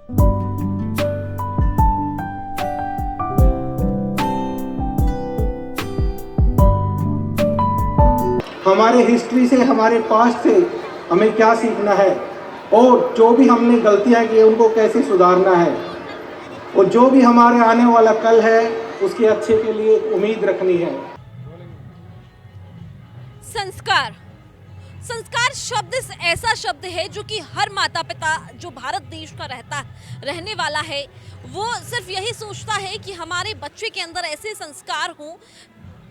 हमारे हिस्ट्री से, हमारे पास्ट से हमें क्या सीखना है, और जो भी हमने गलतियां की उनको कैसे सुधारना है, और जो भी हमारे आने वाला कल है उसके अच्छे के लिए उम्मीद रखनी है। संस्कार। संस्कार शब्द ऐसा शब्द है जो कि हर माता पिता जो भारत देश का रहने वाला है, वो सिर्फ यही सोचता है कि हमारे बच्चे के अंदर ऐसे संस्कार हों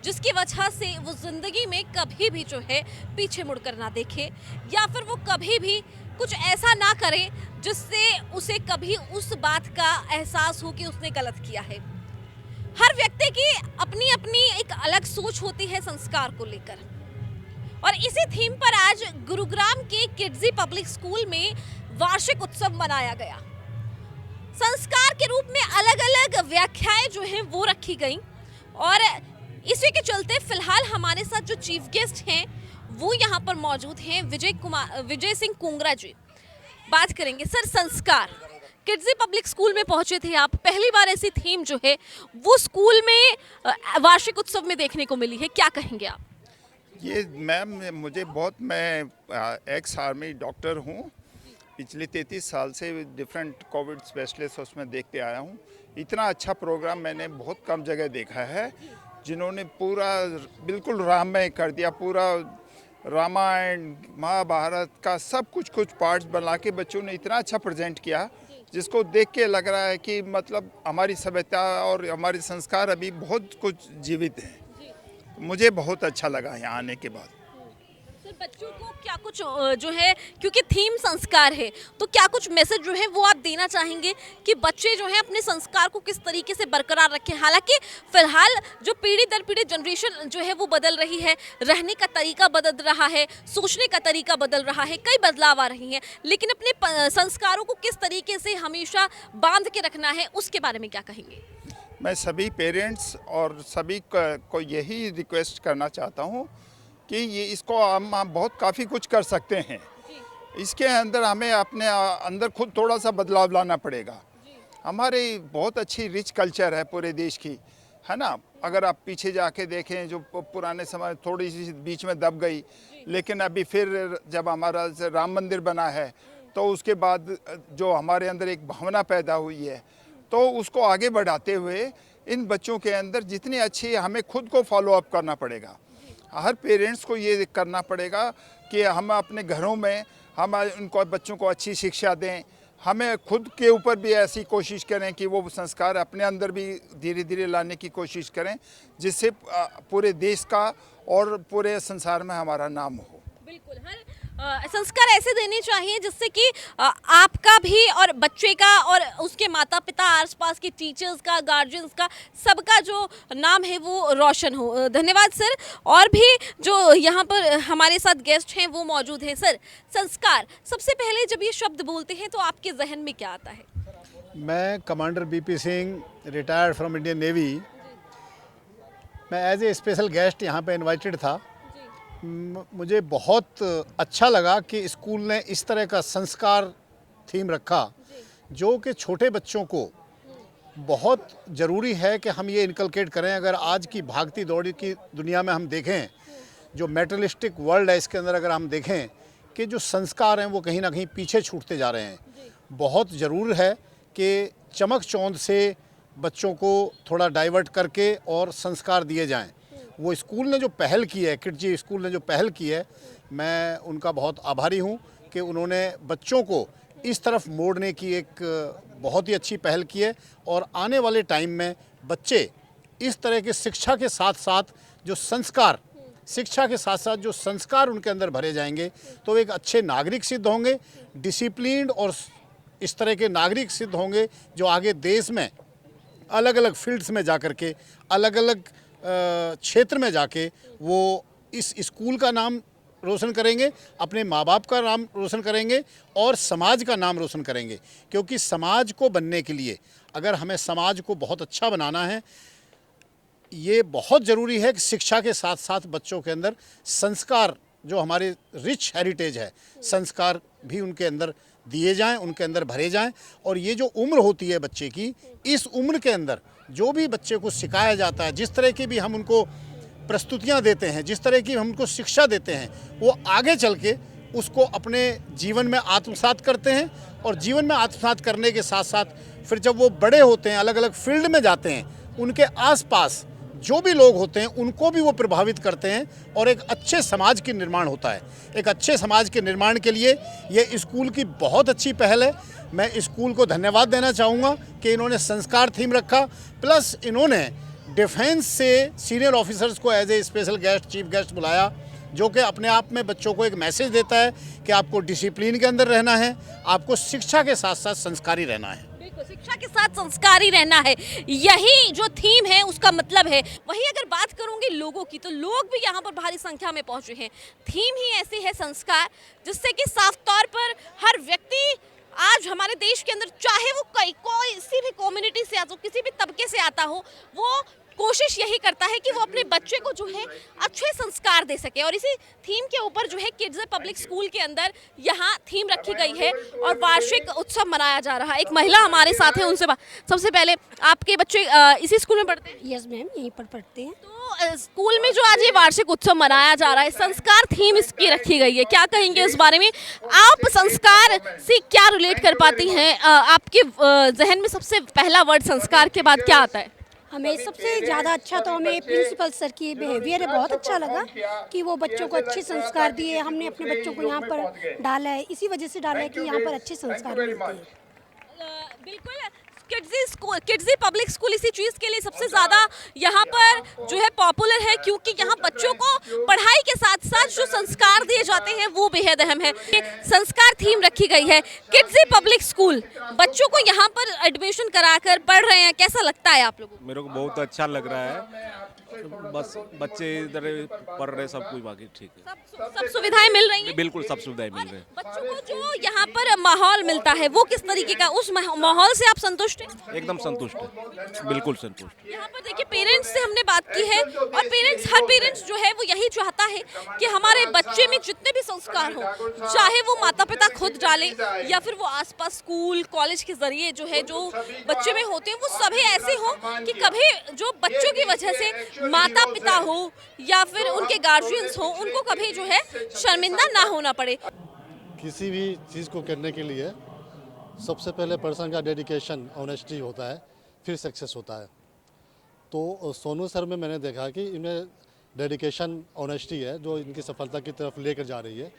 जिसकी वजह से वो जिंदगी में कभी भी जो है पीछे मुड़कर ना देखे, या फिर वो कभी भी कुछ ऐसा ना करे जिससे उसे कभी उस बात का एहसास हो कि उसने गलत किया है। हर व्यक्ति की अपनी अपनी एक अलग सोच होती है संस्कार को लेकर, और इसी थीम पर आज गुरुग्राम के किड्जी पब्लिक स्कूल में वार्षिक उत्सव मनाया गया। संस्कार के रूप में अलग अलग व्याख्याएं जो हैं वो रखी गई, और इसी के चलते फिलहाल हमारे साथ जो चीफ गेस्ट हैं वो यहाँ पर मौजूद हैं, विजय सिंह कुंगरा जी। बात करेंगे सर, संस्कार किड्जी पब्लिक स्कूल में पहुंचे थे आप, पहली बार ऐसी थीम जो है वो स्कूल में वार्षिक उत्सव में देखने को मिली है, क्या कहेंगे आप? ये मैम मैं एक्स आर्मी डॉक्टर हूँ, पिछले 33 साल से डिफरेंट कोविड स्पेशलिस्ट उसमें देखते आया हूँ। इतना अच्छा प्रोग्राम मैंने बहुत कम जगह देखा है, जिन्होंने पूरा बिल्कुल राममय कर दिया। पूरा रामायण महाभारत का सब कुछ पार्ट्स बना के बच्चों ने इतना अच्छा प्रेजेंट किया, जिसको देख के लग रहा है कि मतलब हमारी सभ्यता और हमारे संस्कार अभी बहुत कुछ जीवित हैं। मुझे बहुत अच्छा लगा यहाँ आने के बाद। सर, बच्चों को क्या कुछ जो है, क्योंकि थीम संस्कार है, तो क्या कुछ मैसेज जो है वो आप देना चाहेंगे कि बच्चे जो है अपने संस्कार को किस तरीके से बरकरार रखें? हालांकि फिलहाल जो पीढ़ी दर पीढ़ी जनरेशन जो है वो बदल रही है, रहने का तरीका बदल रहा है, सोचने का तरीका बदल रहा है, कई बदलाव आ रही हैं, लेकिन अपने संस्कारों को किस तरीके से हमेशा बांध के रखना है, उसके बारे में क्या कहेंगे? मैं सभी पेरेंट्स और सभी को यही रिक्वेस्ट करना चाहता हूँ कि ये इसको हम बहुत काफ़ी कुछ कर सकते हैं। इसके अंदर हमें अपने अंदर खुद थोड़ा सा बदलाव लाना पड़ेगा। हमारी बहुत अच्छी रिच कल्चर है पूरे देश की, है ना। अगर आप पीछे जाके देखें, जो पुराने समय थोड़ी सी बीच में दब गई, लेकिन अभी फिर जब हमारा राम मंदिर बना है तो उसके बाद जो हमारे अंदर एक भावना पैदा हुई है, तो उसको आगे बढ़ाते हुए इन बच्चों के अंदर जितनी अच्छी हमें खुद को फॉलो अप करना पड़ेगा। हर पेरेंट्स को ये करना पड़ेगा कि हम अपने घरों में हम उनको बच्चों को अच्छी शिक्षा दें। हमें खुद के ऊपर भी ऐसी कोशिश करें कि वो संस्कार अपने अंदर भी धीरे धीरे लाने की कोशिश करें, जिससे पूरे देश का और पूरे संसार में हमारा नाम हो। बिल्कुल, हर संस्कार ऐसे देने चाहिए जिससे कि आपका भी और बच्चे का और उसके माता पिता, आसपास के टीचर्स का, गार्जियंस का, सबका जो नाम है वो रोशन हो। धन्यवाद सर। और भी जो यहाँ पर हमारे साथ गेस्ट हैं वो मौजूद हैं। सर, संस्कार, सबसे पहले जब ये शब्द बोलते हैं तो आपके जहन में क्या आता है? मैं commander BP Singh, retired from Indian navy. मैं एज ए स्पेशल गेस्ट यहाँ पे इनवाइटेड था। मुझे बहुत अच्छा लगा कि स्कूल ने इस तरह का संस्कार थीम रखा, जो कि छोटे बच्चों को बहुत ज़रूरी है कि हम ये इनकलकेट करें। अगर आज की भागती दौड़ी की दुनिया में हम देखें, जो मेटलिस्टिक वर्ल्ड है, इसके अंदर अगर हम देखें कि जो संस्कार हैं वो कहीं ना कहीं पीछे छूटते जा रहे हैं। बहुत ज़रूर है कि चमक चौंध से बच्चों को थोड़ा डाइवर्ट करके और संस्कार दिए जाएं। वो स्कूल ने जो पहल की है, किड्जी स्कूल ने जो पहल की है, मैं उनका बहुत आभारी हूँ कि उन्होंने बच्चों को इस तरफ मोड़ने की एक बहुत ही अच्छी पहल की है। और आने वाले टाइम में बच्चे इस तरह के शिक्षा के साथ साथ जो संस्कार उनके अंदर भरे जाएंगे, तो वे एक अच्छे नागरिक सिद्ध होंगे, डिसिप्लिन्ड और इस तरह के नागरिक सिद्ध होंगे, जो आगे देश में अलग अलग फील्ड्स में जा कर के, अलग अलग क्षेत्र में जाके वो इस स्कूल का नाम रोशन करेंगे, अपने माँ बाप का नाम रोशन करेंगे और समाज का नाम रोशन करेंगे। क्योंकि समाज को बनने के लिए, अगर हमें समाज को बहुत अच्छा बनाना है, ये बहुत ज़रूरी है कि शिक्षा के साथ साथ बच्चों के अंदर संस्कार, जो हमारे रिच हेरिटेज है, संस्कार भी उनके अंदर दिए जाएं, उनके अंदर भरे जाएं। और ये जो उम्र होती है बच्चे की, इस उम्र के अंदर जो भी बच्चे को सिखाया जाता है, जिस तरह की भी हम उनको प्रस्तुतियां देते हैं, जिस तरह की हम उनको शिक्षा देते हैं, वो आगे चल के उसको अपने जीवन में आत्मसात करते हैं। और जीवन में आत्मसात करने के साथ साथ फिर जब वो बड़े होते हैं, अलग अलग फील्ड में जाते हैं, उनके आसपास जो भी लोग होते हैं उनको भी वो प्रभावित करते हैं और एक अच्छे समाज की निर्माण होता है। एक अच्छे समाज के निर्माण के लिए ये स्कूल की बहुत अच्छी पहल है। मैं स्कूल को धन्यवाद देना चाहूँगा कि इन्होंने संस्कार थीम रखा, प्लस इन्होंने डिफेंस से सीनियर ऑफिसर्स को as a special guest, chief guest बुलाया, जो कि अपने आप में बच्चों को एक मैसेज देता है कि आपको डिसिप्लिन के अंदर रहना है, आपको शिक्षा के साथ साथ संस्कारी रहना है। बिल्कुल, शिक्षा के साथ संस्कारी रहना है, यही जो थीम है उसका मतलब है। वहीं अगर बात करूंगी लोगों की, तो लोग भी यहाँ पर भारी संख्या में पहुंचे हैं। थीम ही ऐसी है संस्कार, जिससे कि साफ तौर पर हर व्यक्ति आज हमारे देश के अंदर, चाहे वो कोई किसी भी कम्युनिटी से आता हो, किसी भी तबके से आता हो, वो कोशिश यही करता है कि वो अपने बच्चे को जो है अच्छे संस्कार दे सके। और इसी थीम के ऊपर जो है किड्स पब्लिक स्कूल के अंदर यहाँ थीम रखी गई है और वार्षिक उत्सव मनाया जा रहा है। एक महिला हमारे साथ है, उनसे सबसे पहले, आपके बच्चे इसी स्कूल में पढ़ते हैं? यस मैम, यहीं पर पढ़ते हैं। तो स्कूल में जो आज ये वार्षिक उत्सव मनाया जा रहा है, संस्कार थीम इसकी रखी गई है, क्या कहेंगे इस बारे में? आप संस्कार से क्या रिलेट कर पाती हैं? आपके जहन में सबसे पहला वर्ड संस्कार के बाद क्या आता है? हमें सबसे ज़्यादा अच्छा तो हमें प्रिंसिपल सर की बिहेवियर है, बहुत अच्छा लगा कि वो बच्चों को अच्छे संस्कार दिए। हमने अपने बच्चों को यहाँ पर डाला है, इसी वजह से डाला है कि यहाँ पर अच्छे संस्कार मिलते हैं। बिल्कुल, किड्जी पब्लिक स्कूल इसी चीज़ के लिए सबसे ज़्यादा यहाँ पर जो है पॉपुलर है, क्योंकि यहाँ बच्चों को पढ़ाई के साथ साथ जो संस्कार दिए जाते हैं वो बेहद अहम है। संस्कार थीम रखी गई है। किड्जी पब्लिक स्कूल, बच्चों को यहाँ पर एडमिशन कराकर पढ़ रहे हैं, कैसा लगता है आप लोगों को? मेरे को बहुत अच्छा लग रहा है। बस बच्चे इधर पढ़ रहे, सब कुछ बाकी ठीक है। सब सुविधाएं मिल रही हैं? बिल्कुल सब सुविधाएं मिल रही हैं। बच्चों को जो यहाँ पर माहौल मिलता है वो किस तरीके का, उस माहौल से आप संतुष्ट हैं? एकदम संतुष्ट है, बिल्कुल संतुष्ट। यहाँ पर देखिए, पेरेंट्स से हमने बात की है और हर पेरेंट्स जो है वो यही चाहता है कि हमारे बच्चे में जितने भी संस्कार हो, चाहे वो माता पिता खुद डाले या फिर वो आसपास स्कूल कॉलेज के जरिए जो है जो बच्चे में होते हैं, वो सभी ऐसे हो कि कभी जो बच्चों की वजह से माता पिता हो या फिर उनके गार्जियंस हो, उनको कभी जो है शर्मिंदा ना होना पड़े। किसी भी चीज़ को करने के लिए सबसे पहले पर्सन का डेडिकेशन, ऑनेस्टी होता है, फिर सक्सेस होता है। तो सोनू सर में मैंने देखा कि इनमें डेडिकेशन, ऑनेस्टी है जो इनकी सफलता की तरफ लेकर जा रही है।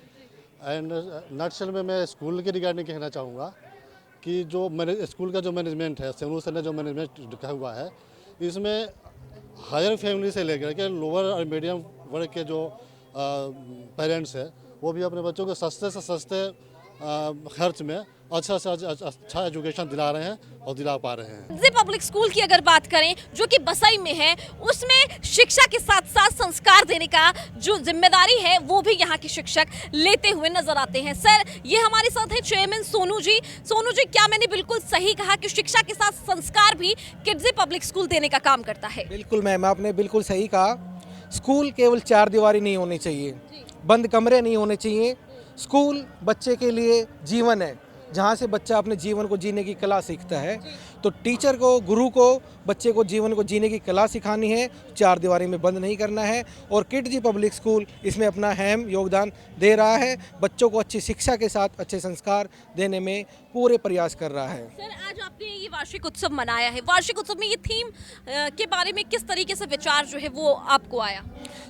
एंड नटशेल में मैं स्कूल के रिगार्डिंग कहना चाहूँगा कि जो स्कूल का जो मैनेजमेंट है, सोनू सर ने जो मैनेजमेंट रखा हुआ है, इसमें हायर फैमिली से लेकर के लोअर और मीडियम वर्ग के जो पेरेंट्स हैं, वो भी अपने बच्चों को सस्ते से सस्ते खर्च में अच्छा से अच्छा एजुकेशन दिला रहे हैं और दिला पा रहे हैं। किड्जी पब्लिक स्कूल की अगर बात करें जो कि बसई में है, उसमें शिक्षा के साथ साथ संस्कार देने का जो जिम्मेदारी है वो भी यहाँ के शिक्षक लेते हुए नजर आते हैं। सर, ये हमारे साथ है चेयरमैन सोनू जी। सोनू जी, क्या मैंने बिल्कुल सही कहा कि शिक्षा के साथ संस्कार भी किड्जी पब्लिक स्कूल देने का काम करता है? बिल्कुल मैम, आपने बिल्कुल सही कहा। स्कूल केवल चार दीवारी नहीं होनी चाहिए, बंद कमरे नहीं होने चाहिए। स्कूल बच्चे के लिए जीवन है, जहाँ से बच्चा अपने जीवन को जीने की कला सीखता है। तो टीचर को, गुरु को बच्चे को जीवन को जीने की कला सिखानी है, चार दीवारी में बंद नहीं करना है। और किड्जी पब्लिक स्कूल इसमें अपना अहम योगदान दे रहा है, बच्चों को अच्छी शिक्षा के साथ अच्छे संस्कार देने में पूरे प्रयास कर रहा है। सर, आज आपने ये वार्षिक उत्सव मनाया है, वार्षिक उत्सव में ये थीम के बारे में किस तरीके से विचार जो है वो आपको आया?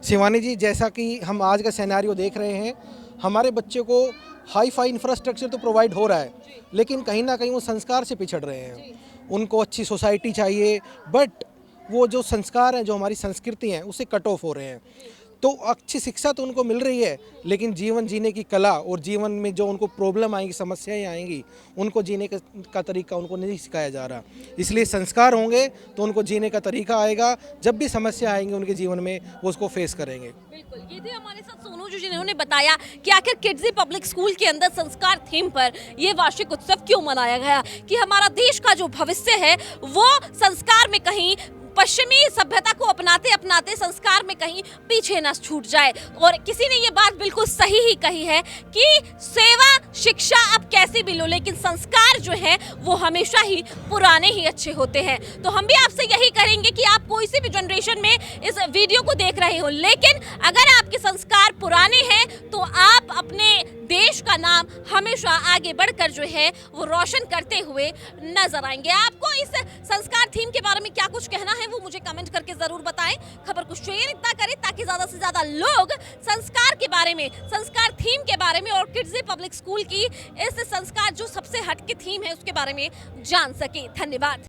शिवानी जी, जैसा कि हम आज का सिनेरियो देख रहे हैं, हमारे बच्चे को हाई फाई इंफ्रास्ट्रक्चर तो प्रोवाइड हो रहा है, लेकिन कहीं ना कहीं वो संस्कार से पिछड़ रहे हैं। उनको अच्छी सोसाइटी चाहिए, बट वो जो संस्कार हैं, जो हमारी संस्कृति हैं, उससे कट ऑफ हो रहे हैं। तो अच्छी शिक्षा तो उनको मिल रही है, लेकिन जीवन जीने की कला और जीवन में जो उनको प्रॉब्लम आएंगी, समस्याएं आएंगी, उनको जीने का तरीका उनको नहीं सिखाया जा रहा। इसलिए संस्कार होंगे तो उनको जीने का तरीका आएगा, जब भी समस्या आएंगी उनके जीवन में वो उसको फेस करेंगे। बिल्कुल, ये थे हमारे साथ सोनू जी, जिन्होंने बताया कि आखिर किड्जी पब्लिक स्कूल के अंदर संस्कार थीम पर ये वार्षिक उत्सव क्यों मनाया गया, कि हमारा देश का जो भविष्य है वो संस्कार में कहीं पश्चिमी सभ्यता को अपनाते अपनाते संस्कार में कहीं पीछे न छूट जाए। और किसी ने ये बात बिल्कुल सही ही कही है कि सेवा शिक्षा आप कैसी भी लो, लेकिन संस्कार जो है वो हमेशा ही पुराने ही अच्छे होते हैं। तो हम भी आपसे यही करेंगे कि आप कोई सी भी जनरेशन में इस वीडियो को देख रहे हो, लेकिन अगर आपके संस्कार पुराने हैं तो आप अपने देश का नाम हमेशा आगे बढ़कर जो है वो रोशन करते हुए नजर आएंगे। आपको इस संस्कार थीम के बारे में क्या कुछ कहना है वो मुझे कमेंट करके जरूर बताएं। खबर को शेयर इतना करें ताकि ज्यादा से ज्यादा लोग संस्कार के बारे में, संस्कार थीम के बारे में और किड्जी पब्लिक स्कूल की इस संस्कार जो सबसे हटके थीम है उसके बारे में जान सके। धन्यवाद।